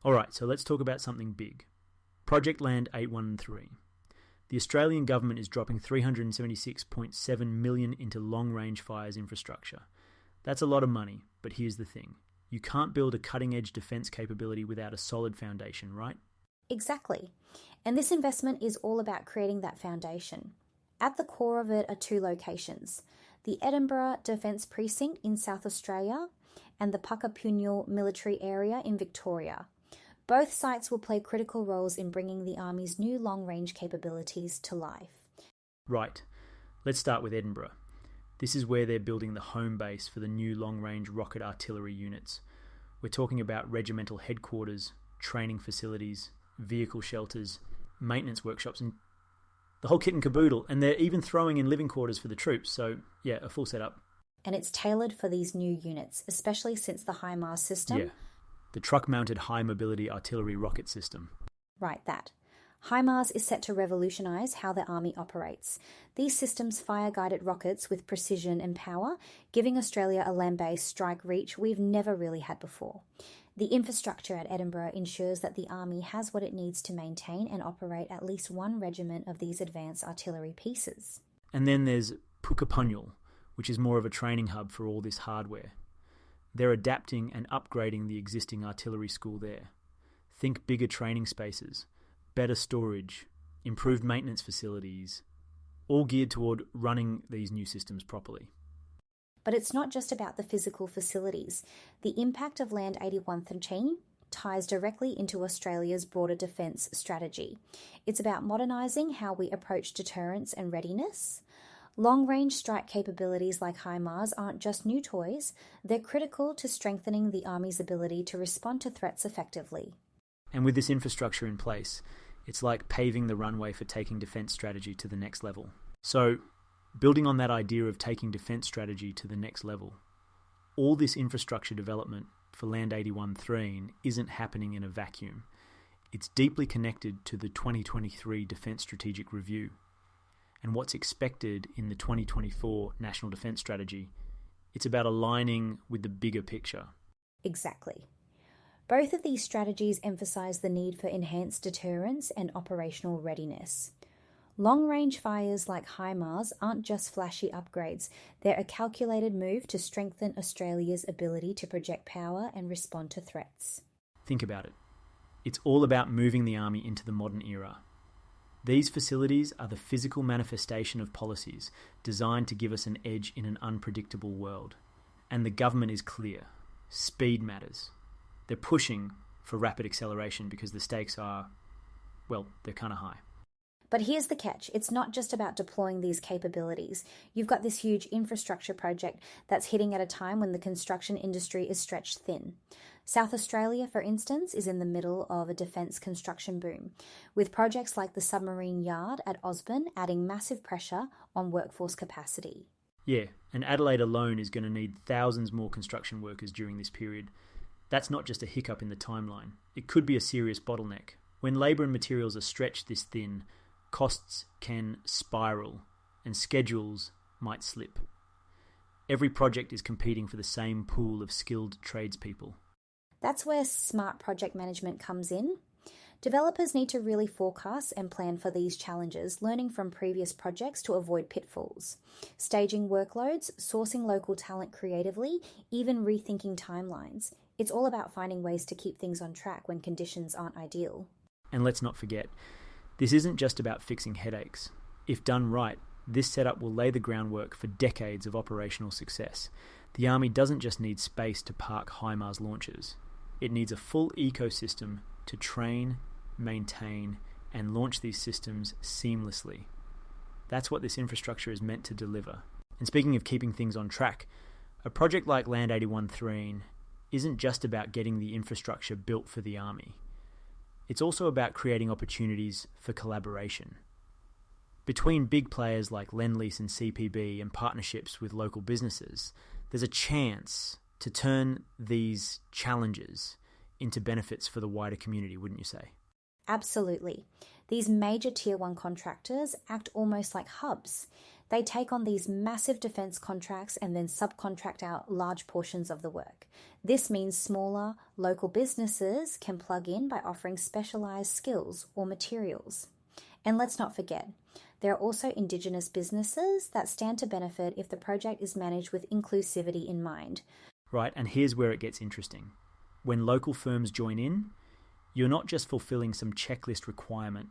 Alright, so let's talk about something big. Project Land 813. The Australian government is dropping $376.7 million into long-range fires infrastructure. That's a lot of money, but here's the thing. You can't build a cutting-edge defence capability without a solid foundation, right? Exactly. And this investment is all about creating that foundation. At the core of it are two locations: the Edinburgh Defence Precinct in South Australia and the Puckapunyal military area in Victoria. Both sites will play critical roles in bringing the Army's new long-range capabilities to life. Right. Let's start with Edinburgh. This is where they're building the home base for the new long-range rocket artillery units. We're talking about regimental headquarters, training facilities, vehicle shelters, maintenance workshops, and the whole kit and caboodle. And they're even throwing in living quarters for the troops. So, yeah, a full setup. And it's tailored for these new units, especially since the HIMARS system. Yeah. The truck-mounted high-mobility artillery rocket system. Right, that. HIMARS is set to revolutionise how the Army operates. These systems fire guided rockets with precision and power, giving Australia a land-based strike reach we've never really had before. The infrastructure at Edinburgh ensures that the Army has what it needs to maintain and operate at least one regiment of these advanced artillery pieces. And then there's Puckapunyal, which is more of a training hub for all this hardware. They're adapting and upgrading the existing artillery school there. Think bigger training spaces, better storage, improved maintenance facilities, all geared toward running these new systems properly. But it's not just about the physical facilities. The impact of Land 813 ties directly into Australia's broader defence strategy. It's about modernising how we approach deterrence and readiness. Long-range strike capabilities like HIMARS aren't just new toys, they're critical to strengthening the Army's ability to respond to threats effectively. And with this infrastructure in place, it's like paving the runway for taking defence strategy to the next level. So, building on that idea of taking defence strategy to the next level, all this infrastructure development for Land 813 isn't happening in a vacuum. It's deeply connected to the 2023 Defence Strategic Review and what's expected in the 2024 National Defence Strategy. It's about aligning with the bigger picture. Exactly. Both of these strategies emphasise the need for enhanced deterrence and operational readiness. Long-range fires like HIMARS aren't just flashy upgrades, they're a calculated move to strengthen Australia's ability to project power and respond to threats. Think about it. It's all about moving the Army into the modern era. These facilities are the physical manifestation of policies designed to give us an edge in an unpredictable world. And the government is clear. Speed matters. They're pushing for rapid acceleration because the stakes are, well, they're kind of high. But here's the catch. It's not just about deploying these capabilities. You've got this huge infrastructure project that's hitting at a time when the construction industry is stretched thin. South Australia, for instance, is in the middle of a defence construction boom, with projects like the submarine yard at Osborne adding massive pressure on workforce capacity. Yeah, and Adelaide alone is going to need thousands more construction workers during this period. That's not just a hiccup in the timeline. It could be a serious bottleneck. When labour and materials are stretched this thin, costs can spiral and schedules might slip. Every project is competing for the same pool of skilled tradespeople. That's where smart project management comes in. Developers need to really forecast and plan for these challenges, learning from previous projects to avoid pitfalls. Staging workloads, sourcing local talent creatively, even rethinking timelines. It's all about finding ways to keep things on track when conditions aren't ideal. And let's not forget, this isn't just about fixing headaches. If done right, this setup will lay the groundwork for decades of operational success. The Army doesn't just need space to park HIMARS launches. It needs a full ecosystem to train, maintain, and launch these systems seamlessly. That's what this infrastructure is meant to deliver. And speaking of keeping things on track, a project like Land 813 isn't just about getting the infrastructure built for the Army. It's also about creating opportunities for collaboration. Between big players like Lend-Lease and CPB and partnerships with local businesses, there's a chance to turn these challenges into benefits for the wider community, wouldn't you say? Absolutely. These major Tier 1 contractors act almost like hubs. They take on these massive defence contracts and then subcontract out large portions of the work. This means smaller, local businesses can plug in by offering specialised skills or materials. And let's not forget, there are also Indigenous businesses that stand to benefit if the project is managed with inclusivity in mind. Right, and here's where it gets interesting. When local firms join in, you're not just fulfilling some checklist requirement,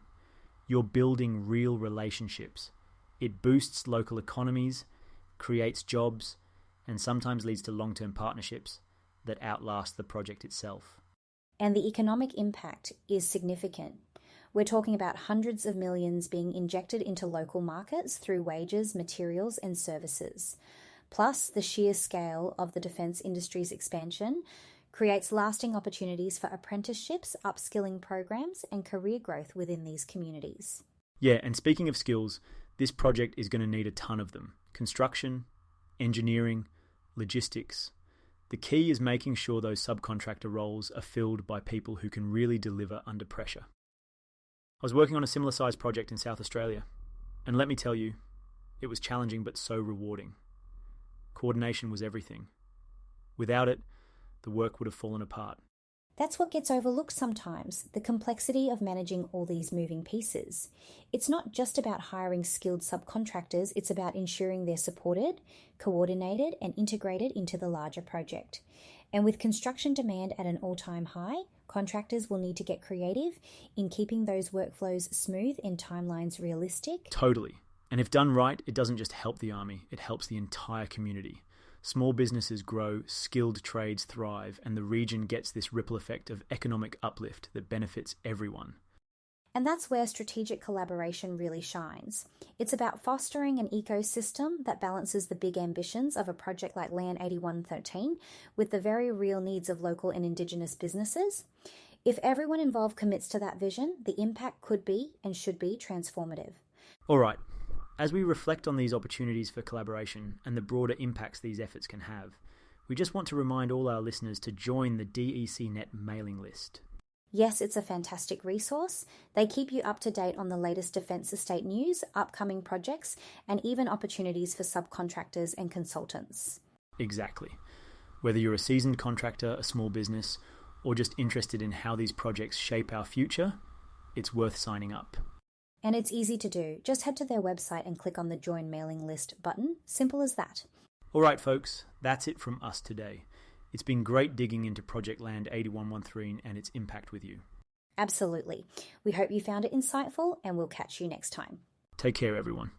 you're building real relationships. It boosts local economies, creates jobs, and sometimes leads to long-term partnerships that outlast the project itself. And the economic impact is significant. We're talking about hundreds of millions being injected into local markets through wages, materials, and services. Plus, the sheer scale of the defence industry's expansion creates lasting opportunities for apprenticeships, upskilling programs, and career growth within these communities. Yeah, and speaking of skills, this project is going to need a ton of them. Construction, engineering, logistics. The key is making sure those subcontractor roles are filled by people who can really deliver under pressure. I was working on a similar sized project in South Australia, and let me tell you, it was challenging but so rewarding. Coordination was everything. Without it, the work would have fallen apart. That's what gets overlooked sometimes, the complexity of managing all these moving pieces. It's not just about hiring skilled subcontractors, it's about ensuring they're supported, coordinated, and integrated into the larger project. And with construction demand at an all-time high, contractors will need to get creative in keeping those workflows smooth and timelines realistic. Totally. And if done right, it doesn't just help the Army, it helps the entire community. Small businesses grow, skilled trades thrive, and the region gets this ripple effect of economic uplift that benefits everyone. And that's where strategic collaboration really shines. It's about fostering an ecosystem that balances the big ambitions of a project like Land 8113 with the very real needs of local and Indigenous businesses. If everyone involved commits to that vision, the impact could be and should be transformative. All right. As we reflect on these opportunities for collaboration and the broader impacts these efforts can have, we just want to remind all our listeners to join the DECnet mailing list. Yes, it's a fantastic resource. They keep you up to date on the latest defence estate news, upcoming projects, and even opportunities for subcontractors and consultants. Exactly. Whether you're a seasoned contractor, a small business, or just interested in how these projects shape our future, it's worth signing up. And it's easy to do. Just head to their website and click on the Join Mailing List button. Simple as that. All right, folks, that's it from us today. It's been great digging into Project Land 8113 and its impact with you. Absolutely. We hope you found it insightful, and we'll catch you next time. Take care, everyone.